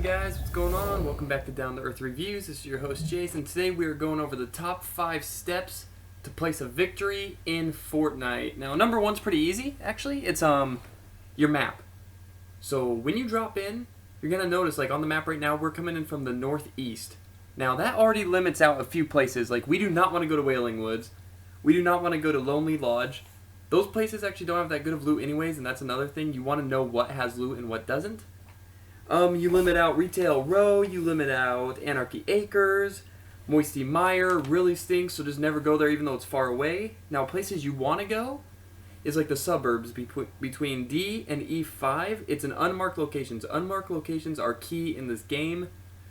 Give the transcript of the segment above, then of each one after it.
guys, what's going on? Welcome back to Down to Earth Reviews. This is your host Jason. Today we are going over the top 5 steps to place a victory in FortNite. Now, number one's pretty easy, actually. It's your map. So when you drop in, you're gonna notice, like on the map right now, we're coming in from the northeast. Now that already limits out a few places. Like we do not want to go to Wailing Woods. We do not want to go to Lonely Lodge. Those places actually don't have that good of loot anyways, and that's another thing. You want to know what has loot and what doesn't. You limit out Retail Row, you limit out Anarchy Acres, Moisty Mire really stinks, so just never go there even though it's far away. Now places you want to go is like the suburbs between D and E5. It's an unmarked locations. Unmarked locations are key in this game.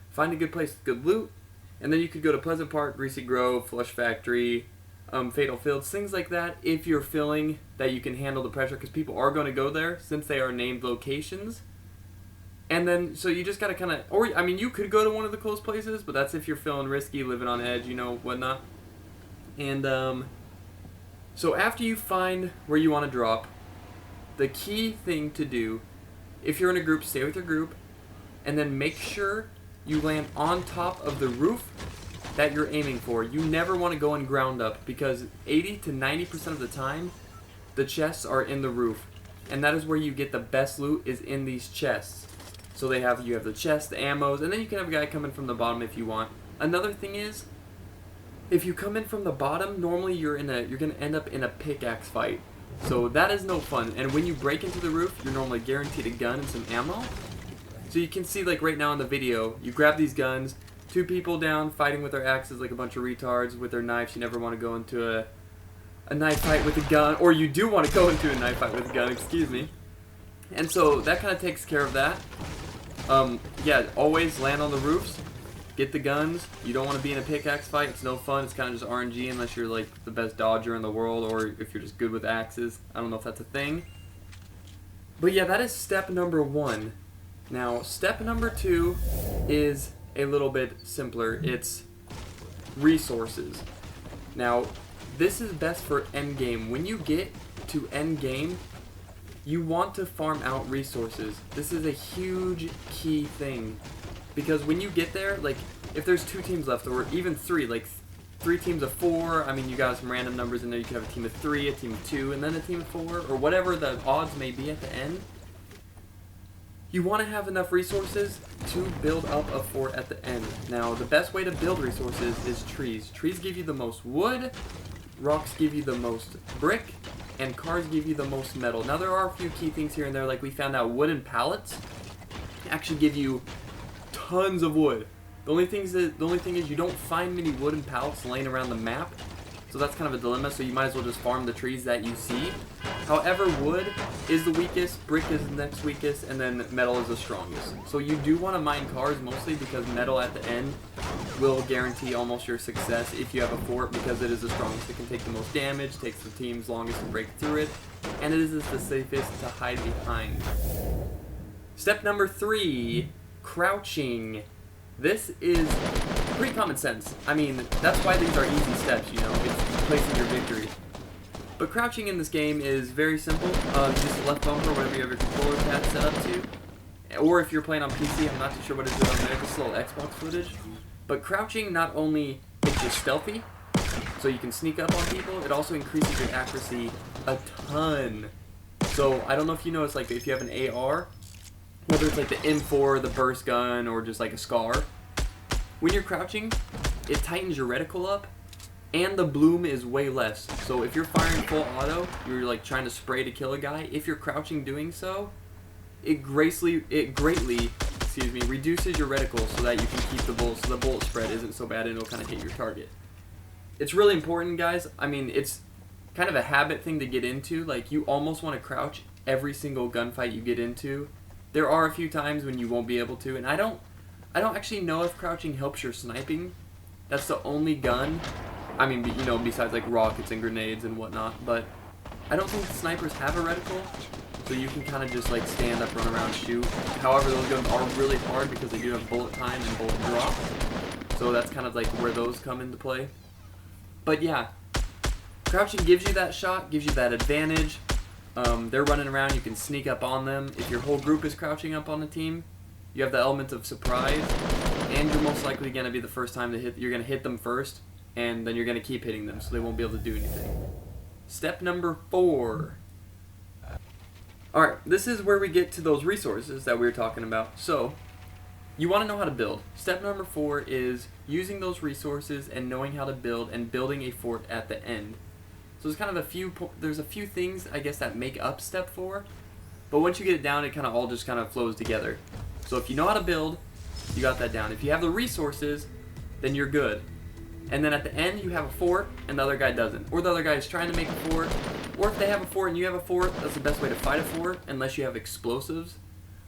Find a good place with good loot, and then you could go to Pleasant Park, Greasy Grove, Flush Factory, Fatal Fields, things like that if you're feeling that you can handle the pressure, because people are going to go there since they are named locations. And then, so you just gotta kind of, or, I mean, you could go to one of the close places, but that's if you're feeling risky, living on edge, you know, whatnot. And, so after you find where you want to drop, the key thing to do, if you're in a group, stay with your group, and then make sure you land on top of the roof that you're aiming for. You never want to go in ground up, because 80 to 90% of the time, the chests are in the roof. And that is where you get the best loot, is in these chests. So you have the chest, the ammos, and then you can have a guy come in from the bottom if you want. Another thing is, if you come in from the bottom, normally you're gonna end up in a pickaxe fight. So that is no fun. And when you break into the roof, you're normally guaranteed a gun and some ammo. So you can see, like right now in the video, you grab these guns, 2 people down fighting with their axes like a bunch of retards with their knives. You never want to go into a knife fight with a gun, or you do want to go into a knife fight with a gun, excuse me. And so that kind of takes care of that. Yeah, always land on the roofs, get the guns. You don't want to be in a pickaxe fight. It's no fun. It's kind of just RNG unless you're like the best dodger in the world, or if you're just good with axes. I don't know if that's a thing. But yeah, that is step number 1. Now, step number 2 is a little bit simpler. It's resources. Now, this is best for endgame. When you get to endgame, you want to farm out resources. This is a huge key thing, because when you get there, like if there's 2 teams left, or even 3, like 3 teams of 4, I mean, you got some random numbers in there. You could have a team of 3, a team of 2, and then a team of 4, or whatever the odds may be at the end. You want to have enough resources to build up a fort at the end. Now, the best way to build resources is trees. Trees give you the most wood, rocks give you the most brick, and cars give you the most metal. Now, there are a few key things here and there, like we found out wooden pallets actually give you tons of wood. The only thing is you don't find many wooden pallets laying around the map, so that's kind of a dilemma, so you might as well just farm the trees that you see. However, wood is the weakest, brick is the next weakest, and then metal is the strongest. So you do want to mine cars mostly, because metal at the end will guarantee almost your success if you have a fort, because it is the strongest. It can take the most damage, takes the team's longest to break through it, and it is the safest to hide behind. Step number 3, crouching. This is pretty common sense. I mean, that's why these are easy steps, you know, it's placing your victory. But crouching in this game is very simple. Just the left bumper, whatever you have your controller pad set up to. Or if you're playing on PC, I'm not too sure what it is on there, just a little Xbox footage. But crouching not only makes you stealthy, so you can sneak up on people, it also increases your accuracy a ton. So I don't know if you notice, like if you have an AR, whether it's like the M4, the burst gun, or just like a SCAR, when you're crouching, it tightens your reticle up, and the bloom is way less. So if you're firing full auto, you're like trying to spray to kill a guy, if you're crouching doing so, it greatly reduces your reticle so that you can keep the bullet, so the bullet spread isn't so bad and it'll kind of hit your target. It's really important, guys. I mean, it's kind of a habit thing to get into. Like, you almost want to crouch every single gunfight you get into. There are a few times when you won't be able to, and I don't actually know if crouching helps your sniping. That's the only gun, I mean, you know, besides like rockets and grenades and whatnot, but I don't think snipers have a reticle, so you can kind of just like stand up, run around, shoot. However, those guns are really hard because they do have bullet time and bullet drop, so that's kind of like where those come into play. But yeah, crouching gives you that shot, gives you that advantage. They're running around, you can sneak up on them. If your whole group is crouching up on the team, you have the element of surprise, and you're most likely going to be the first time to hit. You're going to hit them first, and then you're going to keep hitting them, so they won't be able to do anything. Step number 4. Alright, this is where we get to those resources that we were talking about. So, you want to know how to build. Step number 4 is using those resources and knowing how to build and building a fort at the end. So there's kind of there's a few things, I guess, that make up step 4. But once you get it down, it kind of all just kind of flows together. So if you know how to build, you got that down. If you have the resources, then you're good. And then at the end, you have a fort, and the other guy doesn't. Or the other guy is trying to make a fort. Or if they have a fort and you have a fort, that's the best way to fight a fort, unless you have explosives.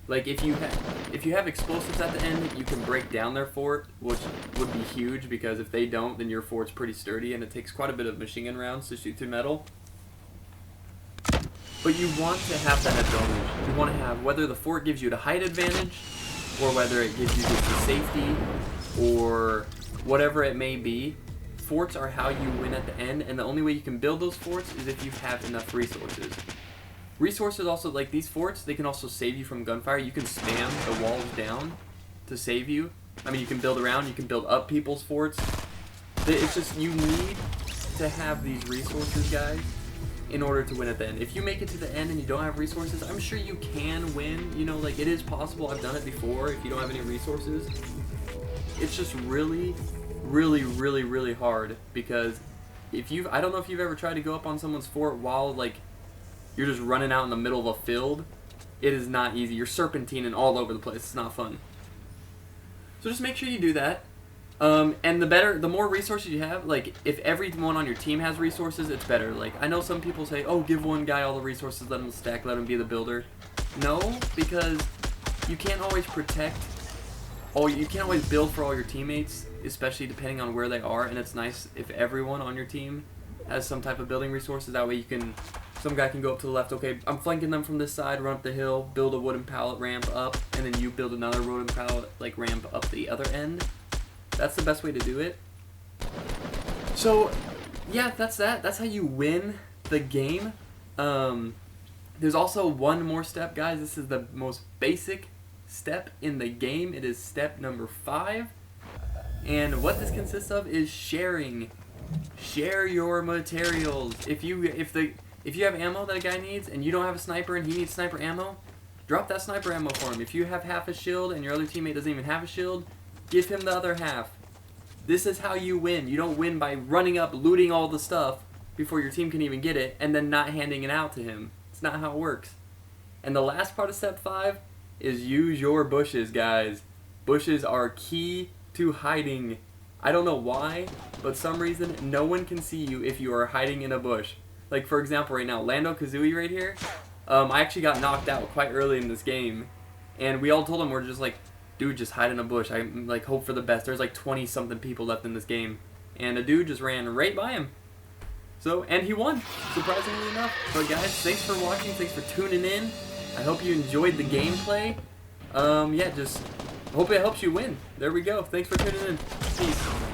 Like, if you have explosives at the end, you can break down their fort, which would be huge, because if they don't, then your fort's pretty sturdy, and it takes quite a bit of machine gun rounds to shoot through metal. But you want to have that advantage. You want to have, whether the fort gives you the height advantage, or whether it gives you just the safety, or whatever it may be, forts are how you win at the end, and the only way you can build those forts is if you have enough resources. Resources also, like these forts, they can also save you from gunfire. You can spam the walls down to save you. I mean, you can build around, you can build up people's forts. It's just, you need to have these resources, guys, in order to win at the end. If you make it to the end and you don't have resources, I'm sure you can win. You know, like, it is possible. I've done it before if you don't have any resources. It's just really, really, really, really hard, because I don't know if you've ever tried to go up on someone's fort while, like, you're just running out in the middle of a field. It is not easy. You're serpentining all over the place. It's not fun. So just make sure you do that. And the more resources you have, like, if everyone on your team has resources, it's better. Like, I know some people say, oh, give one guy all the resources, let him stack, let him be the builder. No, because you can't always you can't always build for all your teammates, especially depending on where they are, and it's nice if everyone on your team has some type of building resources. That way some guy can go up to the left, okay, I'm flanking them from this side, run up the hill, build a wooden pallet ramp up, and then you build another wooden pallet, like, ramp up the other end. That's the best way to do it. So, yeah, that's that. That's how you win the game. There's also one more step, guys. This is the most basic step in the game. It is step number 5. And what this consists of is sharing. Share your materials. If you have ammo that a guy needs and you don't have a sniper and he needs sniper ammo, drop that sniper ammo for him. If you have half a shield and your other teammate doesn't even have a shield, give him the other half. This is how you win. You don't win by running up, looting all the stuff before your team can even get it, and then not handing it out to him. It's not how it works. And the last part of step 5 is use your bushes, guys. Bushes are key to hiding. I don't know why, but some reason no one can see you if you are hiding in a bush. Like, for example, right now, Lando Kazooie right here, I actually got knocked out quite early in this game, and we all told him, we're just like, dude, just hide in a bush. I like hope for the best. There's like 20-something people left in this game, and a dude just ran right by him. So, and he won, surprisingly enough. So, guys, thanks for watching. Thanks for tuning in. I hope you enjoyed the gameplay. Yeah, just hope it helps you win. There we go. Thanks for tuning in. Peace.